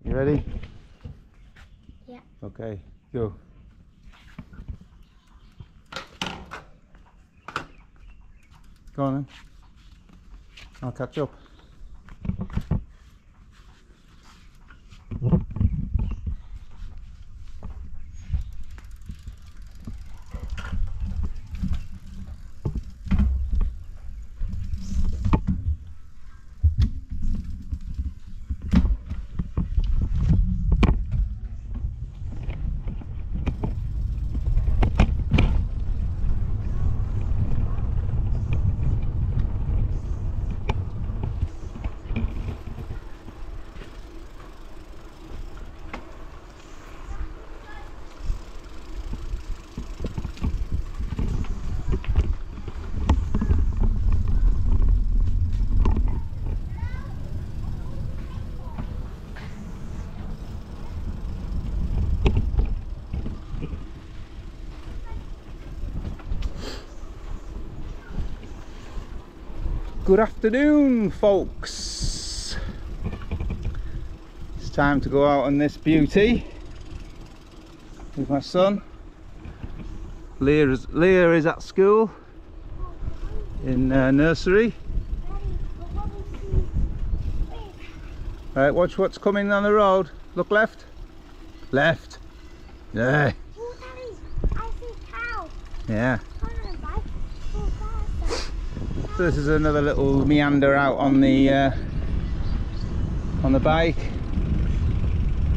You ready? Yeah. Okay, go. Go on then. I'll catch up. Good afternoon, folks. It's time to go out on this beauty with my son. Leah is at school in nursery. Right, watch what's coming on the road. Look left. Left. There. Oh, Daddy, I see cow. Yeah. Come on, bike. Go faster. So this is another little meander out on the bike,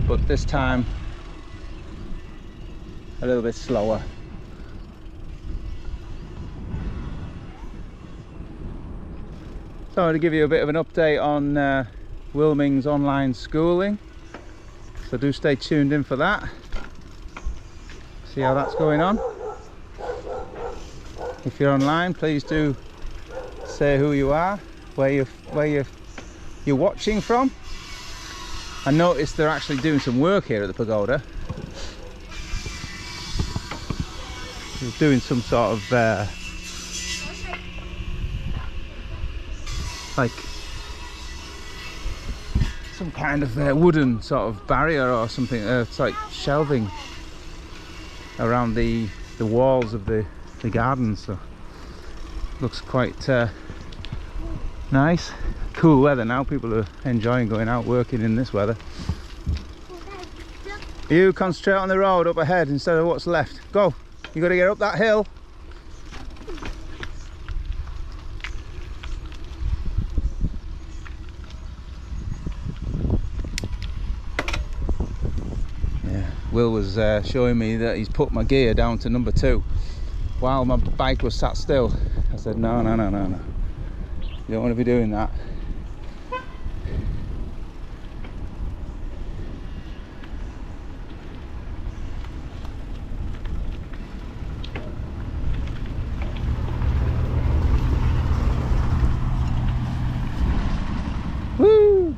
but this time a little bit slower. So I'm going to give you a bit of an update on Wilming's online schooling, so do stay tuned in for that. See how that's going on. If you're online, please do say who you are, where you're watching from. I noticed they're actually doing some work here at the pagoda. They're doing some sort of like some kind of wooden sort of barrier or something. It's like shelving around the walls of the garden, so looks quite nice. Cool weather now, people are enjoying going out working in this weather. You concentrate on the road up ahead instead of what's left. Go, you got to get up that hill. Yeah, Will was showing me that he's put my gear down to number 2 while my bike was sat still. I said no, you don't want to be doing that. Woo!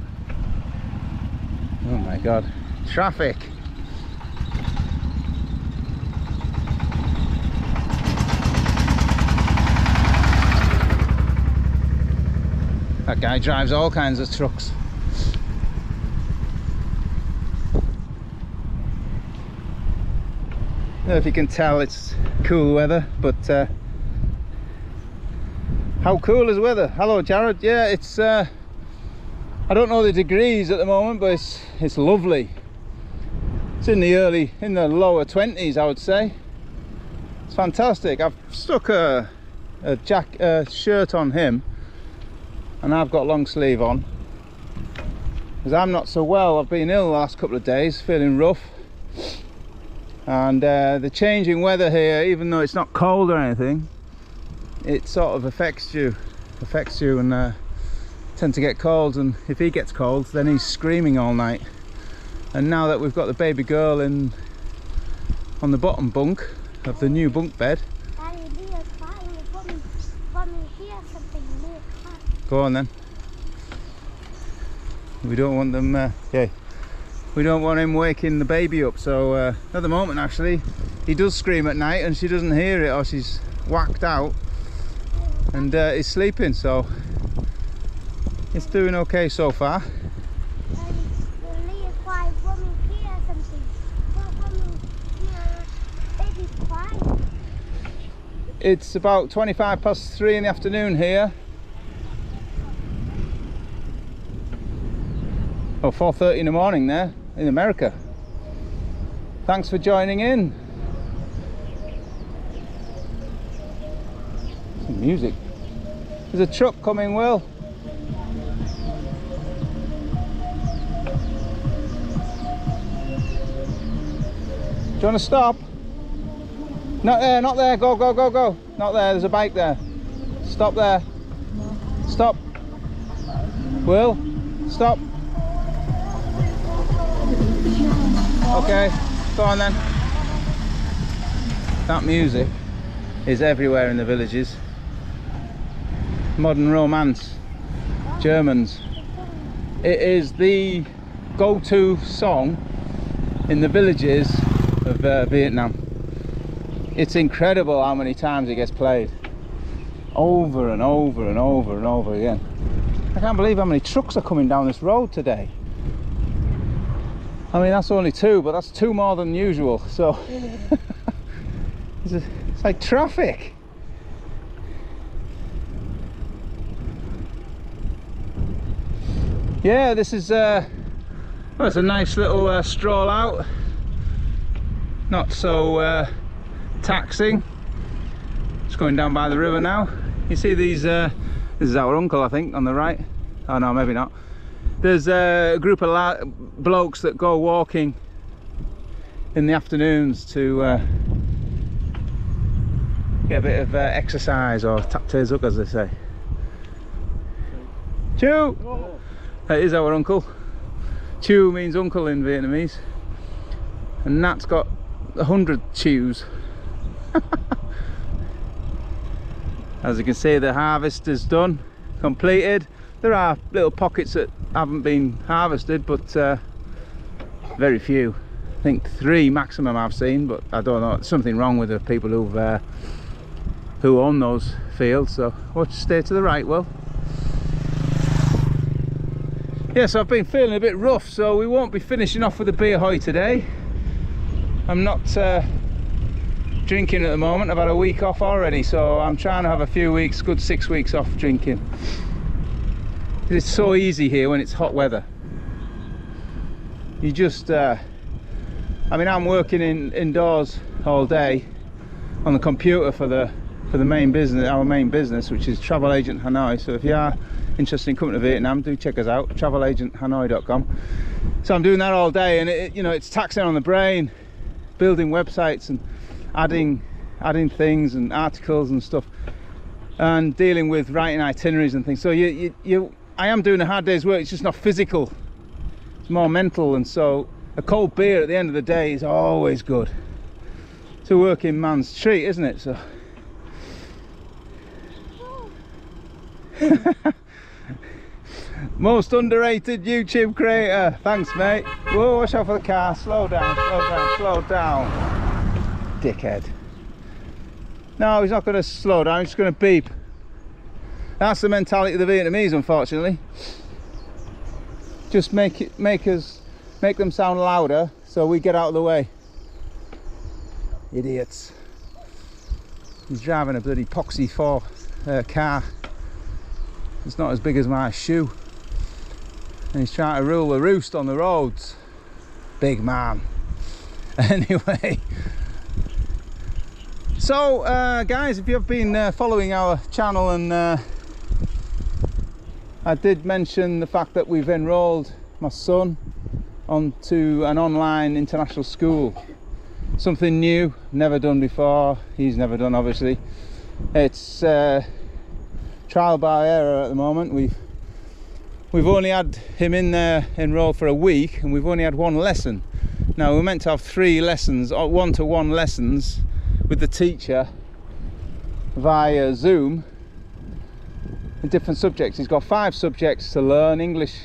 Oh my god, traffic. That guy drives all kinds of trucks. I don't know if you can tell it's cool weather, but how cool is weather? Hello Jared. Yeah, it's I don't know the degrees at the moment, but it's lovely. It's in the lower 20s, I would say. It's fantastic. I've stuck a shirt on him, and I've got long sleeve on because I'm not so well. I've been ill the last couple of days, feeling rough, and the changing weather here, even though it's not cold or anything, it sort of affects you and tend to get colds. And if he gets cold, then he's screaming all night. And now that we've got the baby girl on the bottom bunk of the new bunk bed. Daddy, Leah's crying. Want me to hear something. Leah's crying. Go on then. We don't want them. We don't want him waking the baby up. So at the moment, actually, he does scream at night, and she doesn't hear it, or she's whacked out, and he's sleeping. So it's doing okay so far. Daddy, Leah's crying. It's about 3:25 in the afternoon here. Oh, 4:30 in the morning there in America. Thanks for joining in. Some music. There's a truck coming, Will. Do you want to stop? Not there, not there. Go, go, go, go. Not there. There's a bike there. Stop there. Stop. Will, stop. Okay, go on then. That music is everywhere in the villages. Modern Romance, Germans. It is the go-to song in the villages of Vietnam. It's incredible how many times it gets played. Over and over and over and over again. I can't believe how many trucks are coming down this road today. I mean, that's only 2, but that's 2 more than usual, so it's like traffic. Yeah, this is well, it's a nice little stroll out. Not so taxing. Just going down by the river now. You see these, this is our uncle, I think, on the right. Oh no, maybe not. There's a group of blokes that go walking in the afternoons to get a bit of exercise, or tap tails up as they say. Chu! That is our uncle. Chu means uncle in Vietnamese. And Nat's got 100 chews. As you can see, the harvest is done, completed. There are little pockets that haven't been harvested, but very few. I think 3 maximum I've seen, but I don't know. There's something wrong with the people who own those fields. So watch, stay to the right, Will. Yes, I've been feeling a bit rough, so we won't be finishing off with a beer hoy today. I'm not drinking at the moment. I've had a week off already, so I'm trying to have a few weeks, good 6 weeks off drinking. It's so easy here when it's hot weather. You just I mean, I'm working indoors all day on the computer for the main business, our main business, which is Travel Agent Hanoi. So if you are interested in coming to Vietnam, do check us out, travelagenthanoi.com. So I'm doing that all day, and it, you know, it's taxing on the brain, building websites and adding things and articles and stuff, and dealing with writing itineraries and things. So I am doing a hard day's work. It's just not physical, it's more mental. And so a cold beer at the end of the day is always good. It's a working man's treat, isn't it? So most underrated YouTube creator. Thanks, mate. Whoa, watch out for the car. Slow down, slow down, slow down. Dickhead. No, he's not going to slow down, he's just going to beep. That's the mentality of the Vietnamese, unfortunately. Just make them sound louder so we get out of the way. Idiots. He's driving a bloody Poxy 4 car. It's not as big as my shoe. And he's trying to rule the roost on the roads. Big man. Anyway. So guys, if you've been following our channel, and I did mention the fact that we've enrolled my son onto an online international school. Something new, never done before. He's never done, obviously. It's trial by error at the moment. We've only had him in there enrolled for a week, and we've only had 1 lesson. Now we're meant to have 3 lessons, 1-to-1 lessons with the teacher via Zoom in different subjects. He's got 5 subjects to learn: English,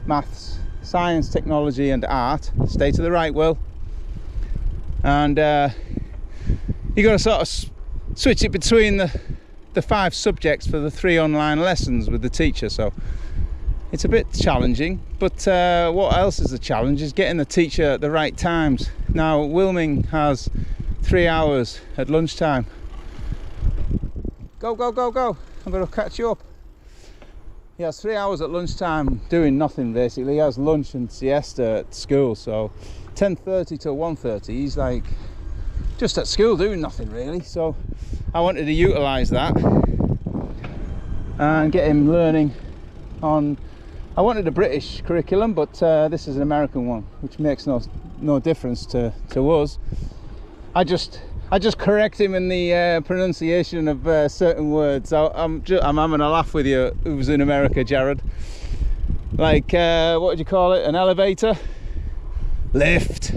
maths, science, technology and art. Stay to the right, Will. And you got to sort of switch it between the 5 subjects for the 3 online lessons with the teacher. So it's a bit challenging, but what else is the challenge is getting the teacher at the right times. Now Wilming has 3 hours at lunchtime Go, go, go, go. I'm going to catch you up. He has 3 hours at lunchtime doing nothing basically. He has lunch and siesta at school, so 10:30 till 1:30 he's like just at school doing nothing really. So I wanted to utilise that and get him learning on. I wanted a British curriculum, but this is an American one, which makes no difference to us. I just correct him in the pronunciation of certain words. I'm having a laugh with you who's in America, Jared. Like, what would you call it? An elevator? Lift.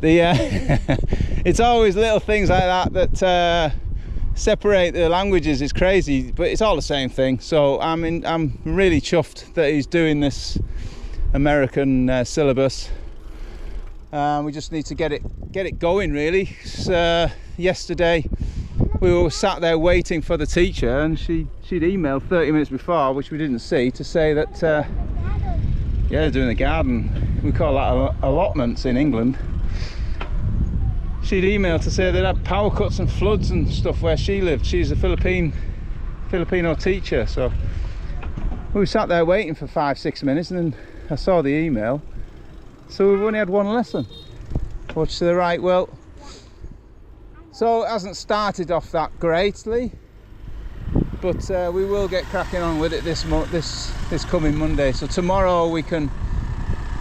It's always little things like that separate the languages. It's crazy, but it's all the same thing. So I'm really chuffed that he's doing this American syllabus. We just need to get it going really. Yesterday we were sat there waiting for the teacher, and she'd emailed 30 minutes before, which we didn't see, to say that yeah, they're doing the garden. We call that allotments in England. She'd emailed to say they had power cuts and floods and stuff where she lived. She's a Filipino teacher, so we sat there waiting for 5-6 minutes, and then I saw the email. So we've only had one lesson, which to the right, well, so it hasn't started off that greatly, but we will get cracking on with it this coming Monday. So tomorrow we can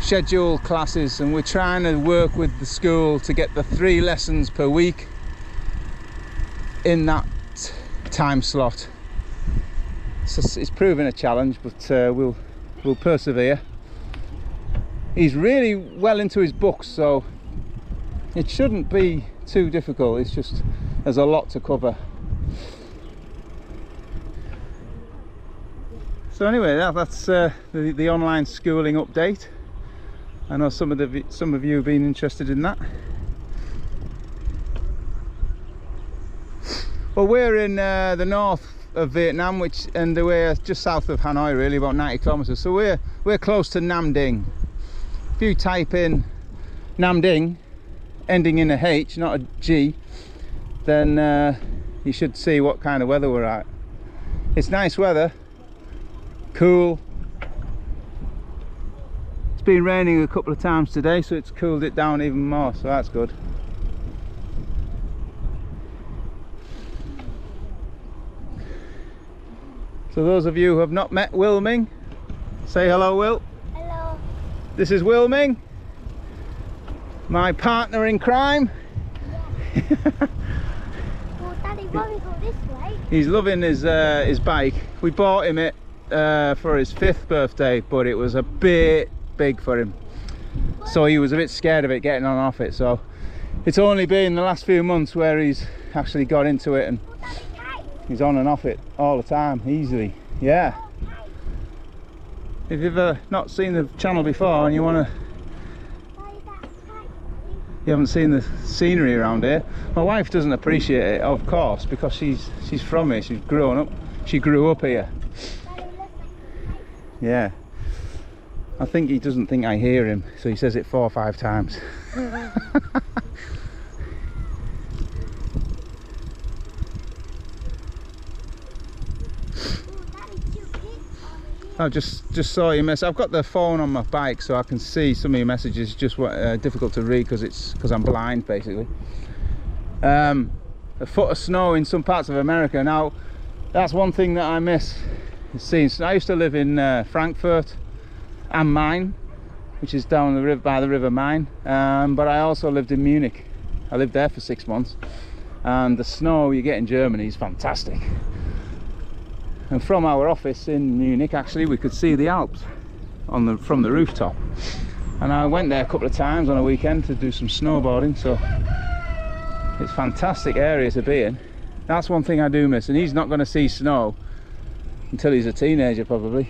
schedule classes, and we're trying to work with the school to get the 3 lessons per week in that time slot. So it's proving a challenge, but we'll persevere. He's really well into his books, so it shouldn't be too difficult. It's just there's a lot to cover. So anyway, that's the online schooling update. I know some of you have been interested in that. Well, we're in the north of Vietnam, and we're just south of Hanoi, really, about 90 kilometers. So we're close to Nam Ding. If you type in Nam Ding, ending in a H, not a G, then you should see what kind of weather we're at. It's nice weather, cool. It's been raining a couple of times today, so it's cooled it down even more, so that's good. So those of you who have not met Will Ming, say hello, Will. Hello. This is Will Ming, my partner in crime. Yeah. Well, Daddy, why we go this way? He's loving his bike. We bought him it for his 5th birthday, but it was a bit big for him, so he was a bit scared of it getting on off it. So it's only been the last few months where he's actually got into it, and he's on and off it all the time, easily. Yeah. If you've not seen the channel before and you haven't seen the scenery around here, my wife doesn't appreciate it, of course, because she's from here. She grew up here. Yeah. I think he doesn't think I hear him, so he says it 4 or 5 times. I just saw your message. I've got the phone on my bike, so I can see some of your messages. Just difficult to read because I'm blind, basically. A foot of snow in some parts of America. Now, that's one thing that I miss. Seeing. I used to live in Frankfurt am Main, which is down the river by the River Main. But I also lived in Munich. I lived there for 6 months, and the snow you get in Germany is fantastic. And from our office in Munich, actually, we could see the Alps from the rooftop. And I went there a couple of times on a weekend to do some snowboarding, so it's a fantastic area to be in. That's one thing I do miss, and he's not going to see snow until he's a teenager, probably.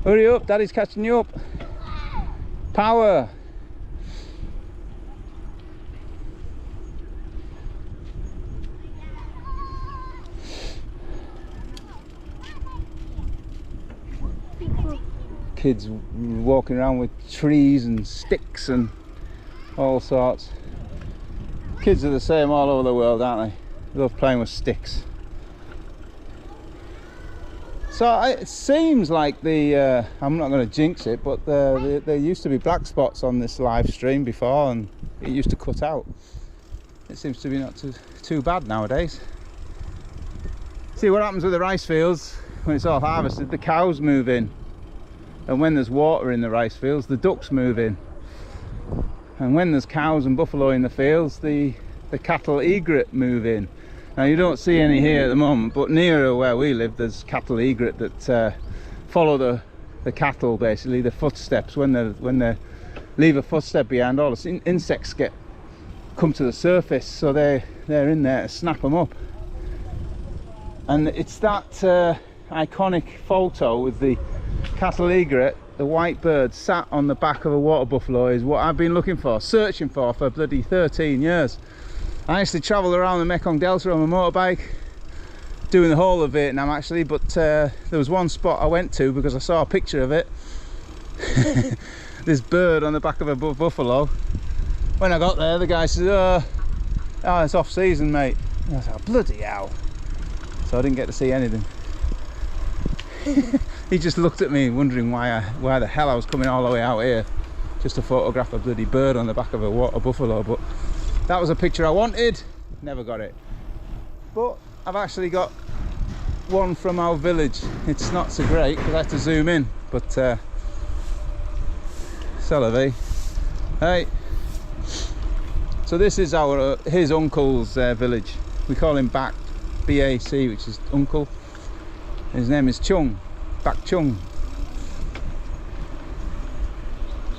Hurry up, Daddy's catching you up. Power. Kids walking around with trees and sticks and all sorts. Kids are the same all over the world, aren't they? They love playing with sticks. So it seems like I'm not going to jinx it, but there used to be black spots on this live stream before, and it used to cut out. It seems to be not too bad nowadays. See what happens with the rice fields when it's all harvested, the cows move in, and when there's water in the rice fields, the ducks move in, and when there's cows and buffalo in the fields, the cattle egret move in. Now you don't see any here at the moment, but nearer where we live there's cattle egret that follow the cattle, basically the footsteps. When they leave a footstep behind, all the insects come to the surface, so they're in there to snap them up. And it's that iconic photo with the cattle egret, the white bird sat on the back of a water buffalo, is what I've been looking for, searching for bloody 13 years. I actually travelled around the Mekong Delta on my motorbike, doing the whole of Vietnam actually, but there was one spot I went to because I saw a picture of it. This bird on the back of a buffalo. When I got there, the guy said, oh, it's off season, mate. And I was like, bloody hell. So I didn't get to see anything. He just looked at me wondering why the hell I was coming all the way out here just to photograph a bloody bird on the back of a water buffalo. But that was a picture I wanted, never got it. But I've actually got one from our village. It's not so great because I have to zoom in, but c'est la vie. Hey, so this is his uncle's village. We call him Bac, B-A-C, which is uncle. His name is Chung, Bac Chung.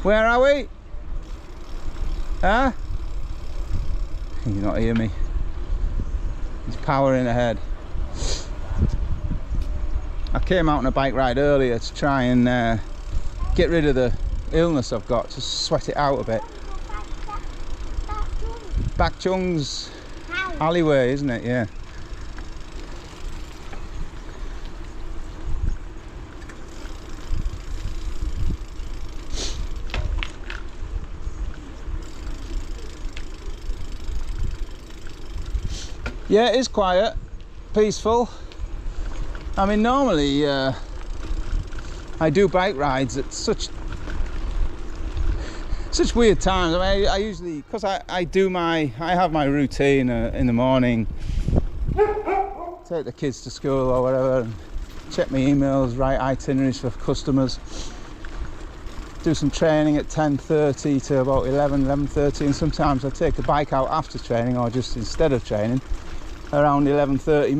Where are we? Huh? You not hear me? He's powering ahead. I came out on a bike ride earlier to try and get rid of the illness I've got, to sweat it out a bit. Bac Chung's alleyway, isn't it? Yeah. Yeah, it is quiet, peaceful. I mean, normally I do bike rides at such weird times. I mean, I usually, because I have my routine in the morning, take the kids to school or whatever, and check my emails, write itineraries for customers, do some training at 10:30 to about 11:30, and sometimes I take the bike out after training or just instead of training around 11:30,